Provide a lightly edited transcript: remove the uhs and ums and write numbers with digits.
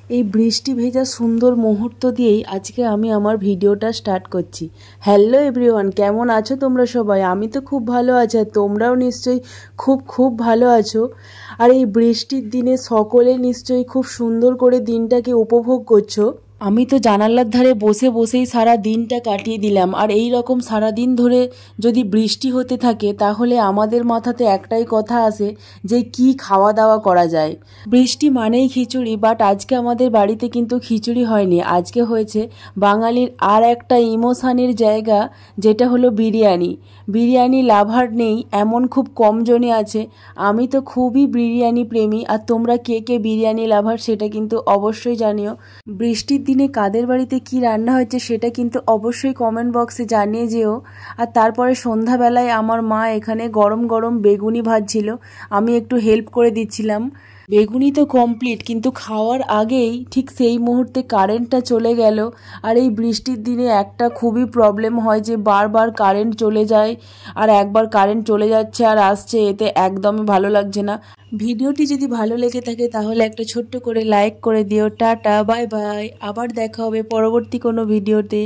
এই বৃষ্টি ভেজা সুন্দর মুহূর্ত দিয়েই আজকে আমি আমার ভিডিওটা স্টার্ট করছি। হ্যালো এভরিওয়ান, কেমন আছো তোমরা সবাই? আমি তো খুব ভালো আছি, আর তোমরাও নিশ্চয়ই খুব ভালো আছো। আর এই বৃষ্টির দিনে সকলে নিশ্চয়ই খুব সুন্দর করে দিনটাকে উপভোগ করছো। আমি তো জানালার ধারে বসেই সারা দিনটা কাটিয়ে দিলাম। আর এই রকম সারা দিন ধরে যদি বৃষ্টি হতে থাকে তাহলে আমাদের মাথাতে একটাই কথা আসে যে কি খাওয়া দাওয়া করা যায়। বৃষ্টি মানেই খিচুড়ি, বাট আজকে আমাদের বাড়িতে কিন্তু খিচুড়ি হয়নি। আজকে হয়েছে বাঙালির আর একটা ইমোশনের জায়গা, যেটা হলো বিরিয়ানি। বিরিয়ানি লাভার নেই এমন খুব কম জনই আছে। আমি তো খুবই বিরিয়ানি প্রেমী, আর তোমরা কে কে বিরিয়ানি লাভার সেটা কিন্তু অবশ্যই জানিও। বৃষ্টির দিনে কাদের বাড়িতে কি রান্না হয়েছে সেটা কিন্তু অবশ্যই কমেন্ট বক্সে জানিয়ে যেও। আর তারপরে সন্ধ্যাবেলায় আমার মা এখানে গরম গরম বেগুনি ভাজছিল, আমি একটু হেল্প করে দিচ্ছিলাম। বেগুনি তো কমপ্লিট, কিন্তু খাওয়ার আগেই ঠিক সেই মুহূর্তে কারেন্টটা চলে গেল। আর এই বৃষ্টির দিনে একটা খুবই প্রবলেম হয় যে বারবার কারেন্ট চলে যায়, আর একবার কারেন্ট চলে যাচ্ছে আর আসছে, এতে একদমই ভালো লাগছে না। ভিডিওটি যদি ভালো লেগে থাকে তাহলে একটা ছোট্ট করে লাইক করে দিও। টাটা, বাই বাই, আবার দেখা হবে পরবর্তী কোনো ভিডিওতে।